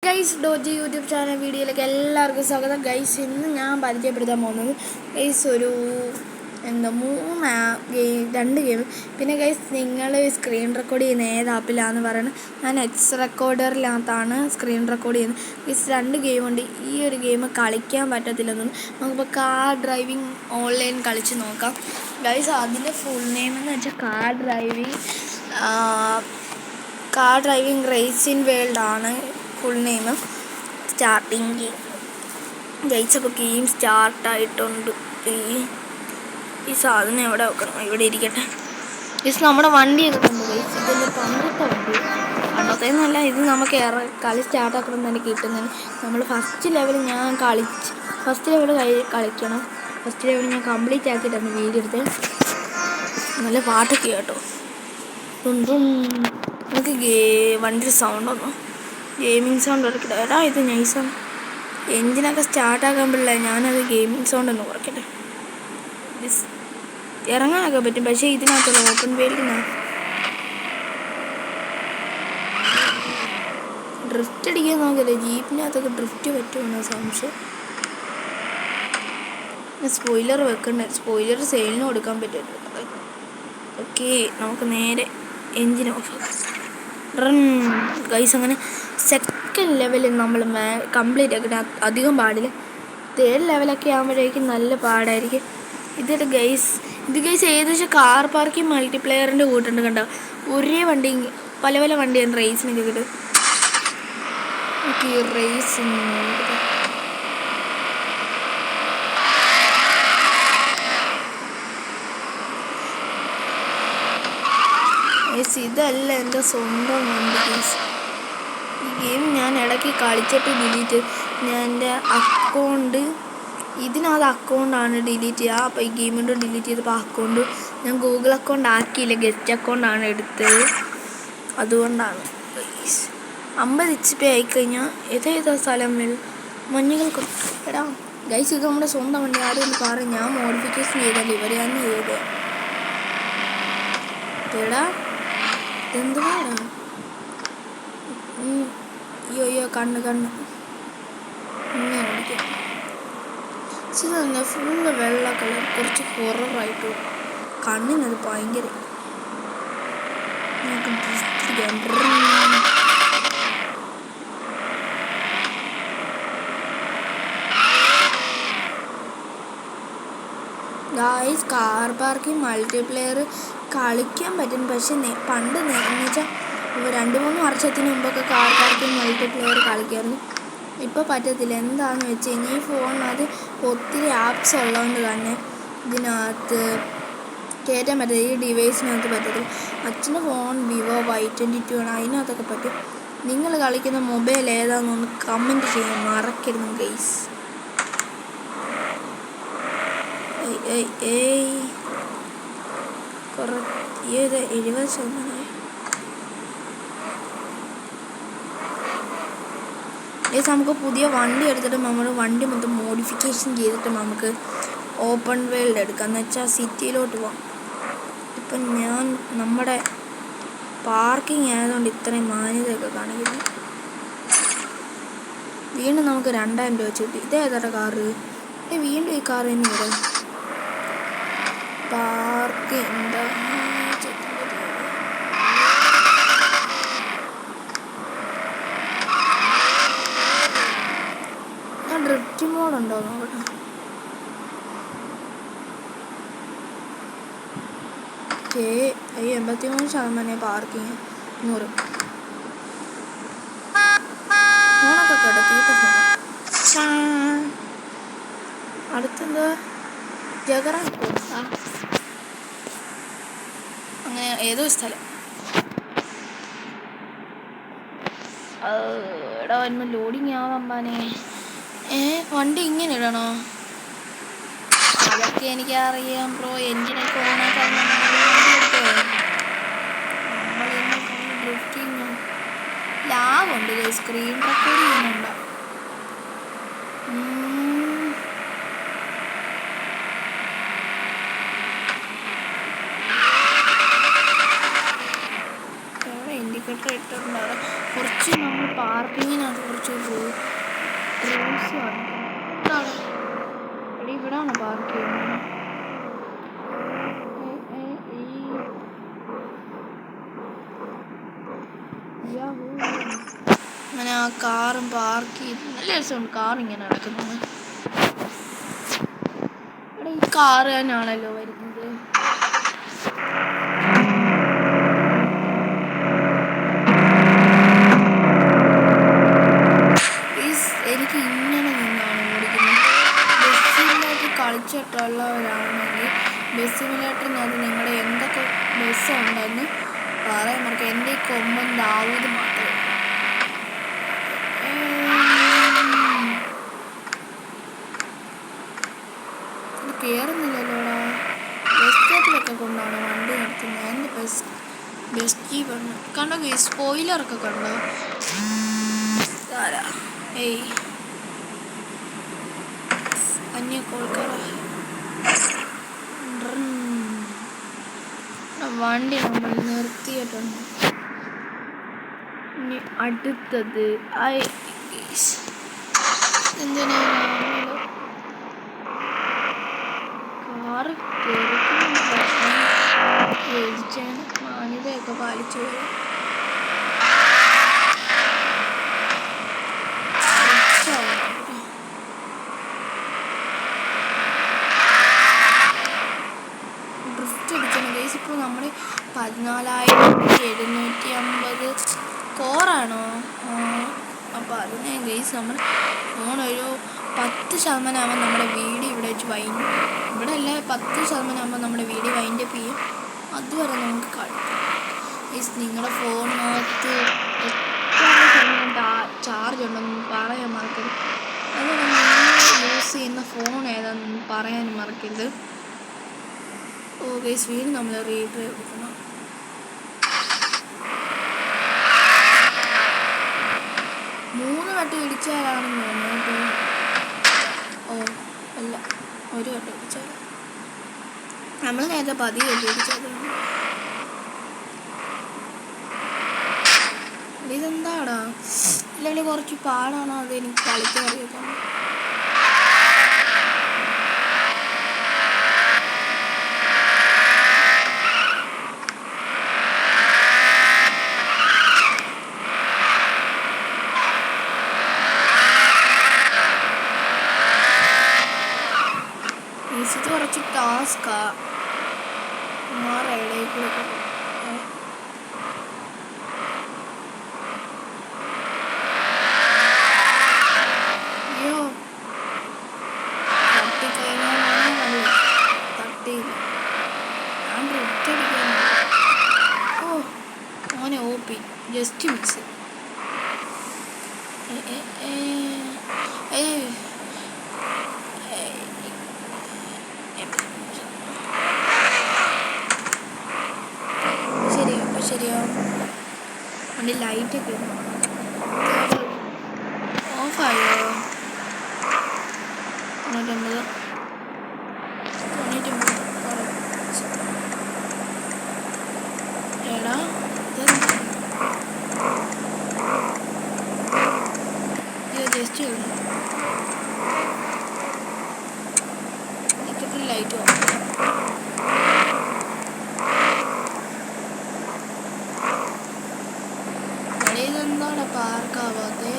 Guys doji YouTube channel വീഡിയോയിലേക്ക് എല്ലാവർക്കും സ്വാഗതം. ഗൈസ് ഇന്ന് ഞാൻ പരിചയപ്പെടുത്താൻ പോകുന്നത് ഗൈസ് ഒരു രണ്ട് ഗെയിം. പിന്നെ ഗൈസ് നിങ്ങൾ സ്ക്രീൻ റെക്കോർഡ് ചെയ്യുന്ന ഏത് ആപ്പിലാണെന്ന് പറയുന്നത്. ഞാൻ എക്സ് റെക്കോർഡറിനകത്താണ് സ്ക്രീൻ റെക്കോർഡ് ചെയ്യുന്നത്. ഗൈസ് രണ്ട് ഗെയിമുണ്ട്. ഈ ഒരു ഗെയിം കളിക്കാൻ പറ്റത്തില്ലെന്നും നമുക്കിപ്പോൾ കാർ ഡ്രൈവിംഗ് ഓൺലൈൻ കളിച്ച് നോക്കാം. ഗൈസ് അതിൻ്റെ ഫുൾ നെയിം എന്ന് വെച്ചാൽ car driving race in world ആണ് full name. Starting game guys. അപ്പോൾ ഗെയിം സ്റ്റാർട്ടായിട്ടുണ്ട്. ഈ സാധനം എവിടെ വെക്കണം? ഇവിടെ ഇരിക്കട്ടെ. ഗൈസ് നമ്മുടെ വണ്ടിയൊക്കെ ഉണ്ട് ഗൈസ്. ഇതിൻ്റെ പണ്ടത്തേന്നല്ല, ഇത് നമുക്ക് കളി സ്റ്റാർട്ടാക്കണം തന്നെ കിട്ടുന്നതിന് നമ്മൾ ഫസ്റ്റ് ലെവൽ കളിക്കണം. ഫസ്റ്റ് ലെവൽ ഞാൻ കംപ്ലീറ്റ് ആക്കിയിട്ടാണ് വീഡിയോ എടുത്ത്. നല്ല പാട്ടൊക്കെ കേട്ടോ. നമുക്ക് വണ്ടി സൗണ്ട് ഒന്നും ഗെയിമിങ് സൗണ്ട് കുറയ്ക്കട്ടെ. എടാ ഇത് നൈസാണ്. എൻജിനൊക്കെ സ്റ്റാർട്ടാക്കാൻ പറ്റില്ല. ഞാനത് ഗെയിമിങ് സൗണ്ട് ഒന്ന് കുറയ്ക്കട്ടെ. ഇറങ്ങാനൊക്കെ പറ്റും, പക്ഷേ ഇതിനകത്തുള്ള ഓപ്പൺ വേൾഡിനാണ് ഡ്രിഫ്റ്റ് അടിക്കാൻ നോക്കല്ലേ. ജീപ്പിനകത്തൊക്കെ ഡ്രിഫ്റ്റ് പറ്റുമെന്ന സംശയം. സ്പോയിലർ വെക്കണ്ടേ? സ്പോയിലർ സെയിലിന് കൊടുക്കാൻ പറ്റുമല്ലോ. ഓക്കെ, നമുക്ക് നേരെ എൻജിൻ ഓഫ് ആക്കാം. Run guys. അങ്ങനെ സെക്കൻഡ് ലെവലിൽ നമ്മൾ കംപ്ലീറ്റ് ആക്കിയിട്ട് അധികം പാടില്ല. തേർഡ് ലെവലൊക്കെ ആകുമ്പോഴേക്കും നല്ല പാടായിരിക്കും. ഇത് ഗൈസ് ഏകദേശം കാർ പാർക്കിംഗ് മൾട്ടിപ്ലെയറിൻ്റെ കൂട്ടുണ്ട്. കണ്ടോ, ഒരേ വണ്ടി പല പല വണ്ടിയാണ് റേസിനൊക്കെ കിട്ടും. റേസ് ഇതല്ല എൻ്റെ സ്വന്തം വണ്ടി ഗൈസ്. ഈ ഗെയിം ഞാൻ ഇടയ്ക്ക് കളിച്ചിട്ട് ഡിലീറ്റ്. ഞാൻ എൻ്റെ അക്കൗണ്ടാണ് ഡിലീറ്റ് ചെയ്യുക. അപ്പോൾ ഈ ഗെയിമിൻ്റെ ഡിലീറ്റ് ചെയ്തപ്പോൾ അക്കൗണ്ട് ഞാൻ ഗൂഗിൾ അക്കൗണ്ട് ആക്കിയില്ല, ഗസ്റ്റ് അക്കൗണ്ടാണ് എടുത്തത്. അതുകൊണ്ടാണ് ഗൈസ്. 50 HP ആയിക്കഴിഞ്ഞാൽ ഏതാ സ്ഥലം മഞ്ഞുകൾക്ക്. എടാ ഗൈസ്, ഇത് നമ്മുടെ സ്വന്തം വണ്ടി. ആരും ഒന്ന് പറയും ഞാൻ മോഡിഫിക്കേഷൻ ചെയ്തല്ലോ. ഇവരെയാണ് ചെയ്തത്. എടാ എന്തുവാടാ? അയ്യോ കണ്ണ് ഇങ്ങനെ ഓടിക്കാം. തന്നെ ഫുള്ള് വെള്ള കളർ, കുറച്ച് ഹൊററായിട്ട് കണ്ണിനത് ഭയങ്കര. ഗായ്സ് കാർ പാർക്കിംഗ് മൾട്ടിപ്ലെയർ കളിക്കാൻ പറ്റും, പക്ഷെ പണ്ട് എന്ന് വെച്ചാൽ 2-3 വർഷത്തിന് മുമ്പൊക്കെ കാർ പാർക്കിംഗ് മൾട്ടിപ്ലെയർ കളിക്കായിരുന്നു. ഇപ്പോൾ പറ്റത്തില്ല. എന്താണെന്ന് വെച്ച് കഴിഞ്ഞാൽ ഈ ഫോണിനകത്ത് ഒത്തിരി ആപ്സ് ഉള്ളതുകൊണ്ട് തന്നെ ഇതിനകത്ത് കയറ്റാൻ പറ്റില്ല. ഈ ഡിവൈസിനകത്ത് പറ്റത്തില്ല. അച്ഛൻ്റെ ഫോൺ വിവോ Y22 ആണ്. അതിനകത്തൊക്കെ പറ്റും. നിങ്ങൾ കളിക്കുന്ന മൊബൈൽ ഏതാണെന്നൊന്ന് കമൻറ്റ് ചെയ്യാൻ മറക്കരുത് ഗൈസ്. കുറച്ച് 70%. നമുക്ക് പുതിയ വണ്ടി എടുത്തിട്ട് നമ്മൾ വണ്ടി മൊത്തം മോഡിഫിക്കേഷൻ ചെയ്തിട്ട് നമുക്ക് ഓപ്പൺ വേൾഡ് എടുക്കാം. എന്ന് വെച്ചാൽ സിറ്റിയിലോട്ട് പോകാം. ഇപ്പം ഞാൻ നമ്മുടെ പാർക്കിംഗ് ആയതുകൊണ്ട് ഇത്രയും മാന്യതയൊക്കെ കാണിക്കുന്നു. വീണ്ടും നമുക്ക് 2000 രൂപ വെച്ച് കിട്ടി. ഇതേതാ കാറ്? വീണ്ടും ഈ കാറ് തന്നെ വരാം. പാർക്കിംഗ് ഡ്രിഫ്റ്റ് മോഡുണ്ടോ നോക്കട്ടെ. Okay, 83% parking. 100 ഫോണൊക്കെ കിടത്തിയിട്ട് അടുത്തെന്താ ജഗറ അങ്ങനെ ഏതോ സ്ഥലം. എടാ വരുമ്പോൾ ലോഡിങ് ആവാമ്പാനെ. വണ്ടി ഇങ്ങനെ ഇടണോ? അതൊക്കെ എനിക്കറിയാം ബ്രോ. എൻജിനൊക്കെ ഓണാക്കാൻ ഡ്രിഫ്റ്റിങ് ലാഭമുണ്ട്. സ്ക്രീൻ റെക്കോർഡ് ചെയ്യുന്നുണ്ടോ? ഇൻഡിക്കേറ്റർ ഇട്ടിട്ടുണ്ടാകും. കുറച്ച് നമ്മൾ പാർക്കിങ്ങിനകത്ത് കുറച്ച് കുറച്ച് റൂൾസ് എന്താണ് എടി ഇവിടാണ് പാർക്ക് ചെയ്യുന്നത്. അങ്ങനെ ആ കാറും പാർക്ക് ചെയ്ത് നല്ല രസമുണ്ട് കാർ ഇങ്ങനെ നടക്കുന്നത്. ഇവിടെ ഈ കാറ് തന്നെയാണല്ലോ വരുന്നത്. എനിക്ക് ഇങ്ങനെ നിന്നാണ് ഓടിക്കുന്നത്. ബസ് സിമുലേറ്റർ കളിച്ചിട്ടുള്ളവരാണെങ്കിൽ ബസ് സിമുലേറ്ററിനകത്ത് നിങ്ങളുടെ എന്തൊക്കെ ബസ് ഉണ്ടെന്ന് പറയാൻ മറക്കാം. എൻ്റെ ഈ കൊമ്പൻ ദാവൂദ് മാത്രമേ ഇത് കയറുന്നില്ലല്ലോടാ. ബസ് സ്റ്റോപ്പിലൊക്കെ കൊണ്ടാണ് വണ്ടി നിർത്തുന്നത്. എൻ്റെ ബെസ്റ്റ് പറഞ്ഞു കണ്ടോ. സ്പോയിലറൊക്കെ കണ്ടോ. ആരാ ഏയ് അന്യക്കോൾക്കാര വണ്ടി നമ്മൾ നിർത്തിയിട്ടുണ്ട്. ഇനി അടുത്തത് എന്തിനാ കാറ് മേടിച്ചാണ് മാന്യതയൊക്കെ പാലിച്ചു പോയി. ഇപ്പോൾ നമ്മൾ 14,750 കോറാണോ. അപ്പോൾ അതിനെ ഗൈസ് നമ്മൾ ഫോണൊരു 10% ആകുമ്പോൾ നമ്മുടെ വീഡിയോ ഇവിടെ വെച്ച് ഇവിടെ അല്ല 10% ആകുമ്പോൾ നമ്മുടെ വീഡിയോ വൈൻഡപ്പ് ചെയ്യും. അതുവരെ നമുക്ക് കളിക്കാം ഗൈസ്. നിങ്ങളുടെ ഫോണിനകത്ത് എത്ര ചാർജ് ഉണ്ടെന്ന് പറയാൻ മറക്കരുത്. അതുപോലെ നിങ്ങൾ യൂസ് ചെയ്യുന്ന ഫോൺ ഏതാണെന്ന് പറയാനും മറക്കരുത്. ഓ ഗൈസ് വീണ്ടും നമ്മൾ റീഡ്രൈവ് കൊടുക്കണം. മൂന്ന് വട്ടം ഇടിച്ചാലാണെന്ന് തോന്നുന്നു. ഓ അല്ല, ഒരു വട്ടം ഇടിച്ചാൽ. നമ്മൾ നേരത്തെ പതിയെ ഇടിച്ചത്. ഇതെന്താടാ ഇല്ലെങ്കിൽ കുറച്ച് പാടാണോ അത് എനിക്ക് കളിക്കാൻ അറിയാം. ഇത് കുറച്ച് ടാസ്കാ. ഇടയിൽ അയ്യോ തട്ടിക്കഴിഞ്ഞാൽ തട്ടിയില്ല. ഞാൻ ഒറ്റടിക്കാൻ. ഓ മോനെ ഓപ്പി ജസ്റ്റ് മിക്സ്. ശരിയാവും. അതിൻ്റെ ലൈറ്റൊക്കെ ഓഫായോ. 99 എടാ ഇത് ജസ്റ്റ് ലൈറ്റ് ഓഫ്. ഇതെന്താണ് പാർക്കാവാതെ.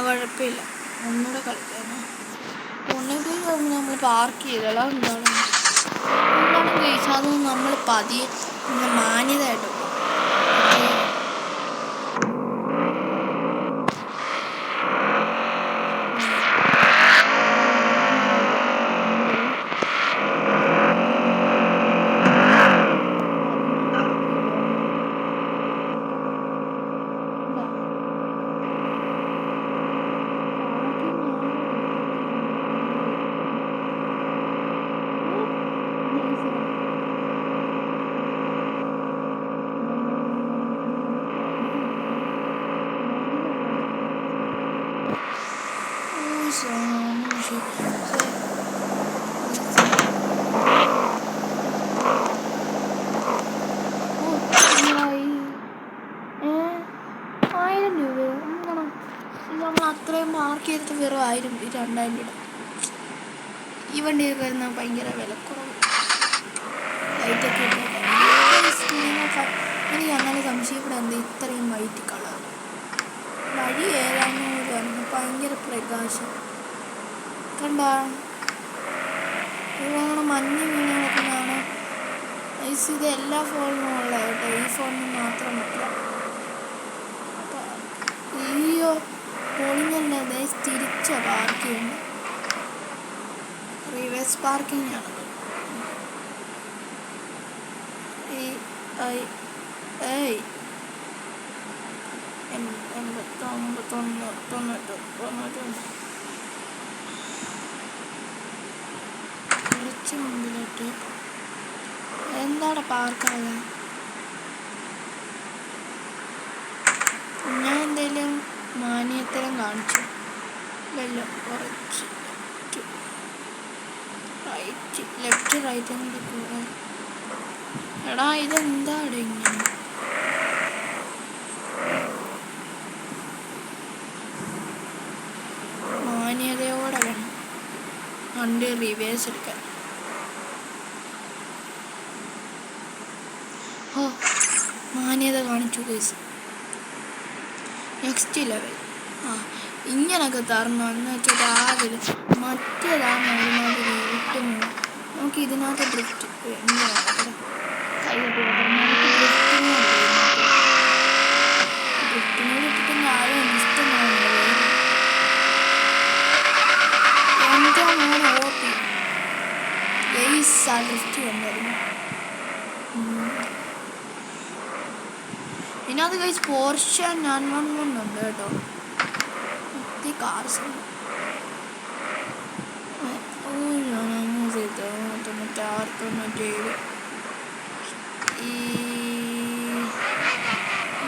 കുഴപ്പമില്ല, ഒന്നുകൂടെ കളിക്കാനോ. ഒന്നുകിൽ നമ്മൾ പാർക്ക് ചെയ്തല്ലോ. എന്താണ് കഴിച്ചാൽ അതൊന്നും നമ്മൾ പതിയെ മാന്യതായിട്ട് നമ്മൾ അത്രയും മാർക്ക് ചെയ്തിട്ട് വെറും 2000 രൂപ. ഈ വണ്ടിയൊക്കെ വരുന്ന ഭയങ്കര വിലക്കുറവ്. ലൈറ്റൊക്കെ എനിക്ക് അങ്ങനെ സംശയപ്പെടാൻ ഇത്രയും വൈറ്റ് കളർ വഴി ഏതാണെന്ന് പറഞ്ഞു. ഭയങ്കര പ്രകാശം കണ്ട ഇവിടെ മഞ്ഞ് വീണ് കിടക്കുന്നതാണ്. ഇത് എല്ലാ ഫോണിനും ഉള്ള കേട്ടോ, ഈ ഫോണിന് മാത്രമല്ല. അയ്യോ പൊളിഞ്ഞല്ല, തിരിച്ച പാർക്കിങ്, റിവേഴ്സ് പാർക്കിംഗ് ആണ്. ഏയ് 89 കുറച്ച് മുമ്പിലോട്ട് എന്താണ് പാർക്കാകാൻ. ഞാൻ എന്തെങ്കിലും മാന്യത്തരം കാണിച്ചു വല്ല കുറച്ച് ലെഫ്റ്റ് റൈറ്റും കൂടെ കൂടെ. എടാ ഇതെന്താണ് ഇങ്ങനെ? മാന്യതയോടെ വേണം വണ്ടി റിവേഴ്സ് എടുക്കാൻ. ഓ മാന്യത കാണിച്ചു ഗൈസ്. Next level. ഇങ്ങനൊക്കെ തരണം എന്ന് വെച്ചാൽ രാവിലെ മറ്റേതാണ് ഒരുമാതിരി വിട്ടുന്നു. നമുക്ക് ഇതിനകത്ത് ഡ്രിഫ്റ്റ് ഡ്രിഫ്റ്റിനോട് ഇട്ടിട്ട് ആരും ഇഷ്ടമാണല്ലോ. എൻ്റെ മോനെ ഓപ്പി ഡ്രിഫ്റ്റ് വന്നായിരുന്നു. ഇതിനകത്ത് കഴിച്ച് പോർഷെ 911 ഉണ്ട് കേട്ടോ. ഒത്തിരി കാർസ് ഉണ്ട്. 96 ഈ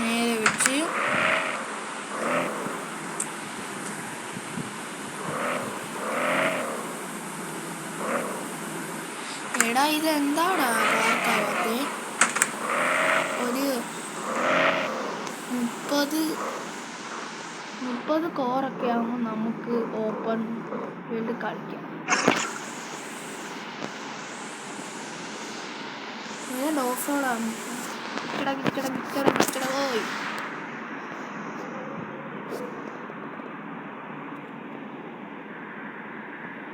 നേരെ വെച്ച് എടാ ഇതെന്താടാ പാർക്കാവാത്തെ? ഒരു 30 കോറൊക്കെ ആകുമ്പോൾ നമുക്ക് ഓപ്പൺ വേൾഡ് കളിക്കാം. ഓഫ് റോഡാണ്. ഓയ്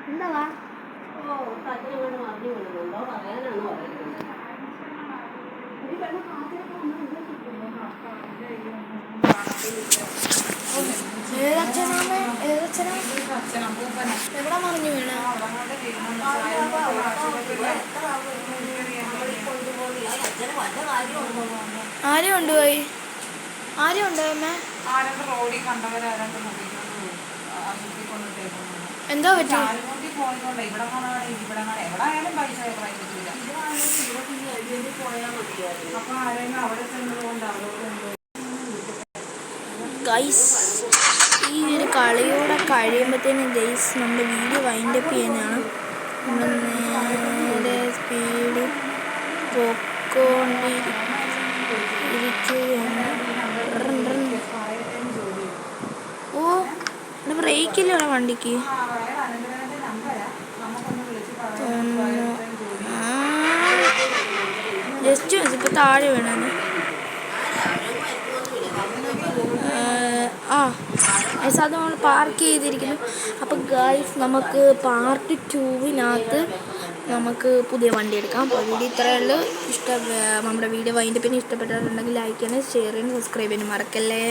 എന്താ എവിടെ മറിഞ്ഞു വീണ? ആരും കൊണ്ടുപോയി? ആരും കൊണ്ടുപോയമ്മേ? എന്താ പറ്റി? ഗൈസ് ഈ ഒരു കളിയോടെ കഴിയുമ്പോഴത്തേനും ഗൈസ് നമ്മുടെ വീഡിയോ വൈൻഡപ്പ് ചെയ്യുന്നതാണ്. നമ്മൾ നേരെ സ്പീഡ് പോയിക്കൊണ്ടിരിക്കുകയാണ്. ഓ ഇവിടെ ബ്രേക്കില്ല വണ്ടിക്ക്. ജസ്റ്റ് ഇപ്പം താഴെ വീണത്. അത് നമ്മൾ പാർക്ക് ചെയ്തിരിക്കുന്നു. അപ്പം ഗൈസ് നമുക്ക് പാർട്ട് 2 നമുക്ക് പുതിയ വണ്ടി എടുക്കാം. അപ്പോൾ വീഡിയോ ഇത്രയേ ഉള്ളൂ. നമ്മുടെ വീഡിയോ വൈൻഡപ്പിന് ഇഷ്ടപ്പെട്ടിട്ടുണ്ടെങ്കിൽ ലൈക്ക് ചെയ്യണം, ഷെയർ ചെയ്യണം, സബ്സ്ക്രൈബ് ചെയ്യാനും മറക്കല്ലേ.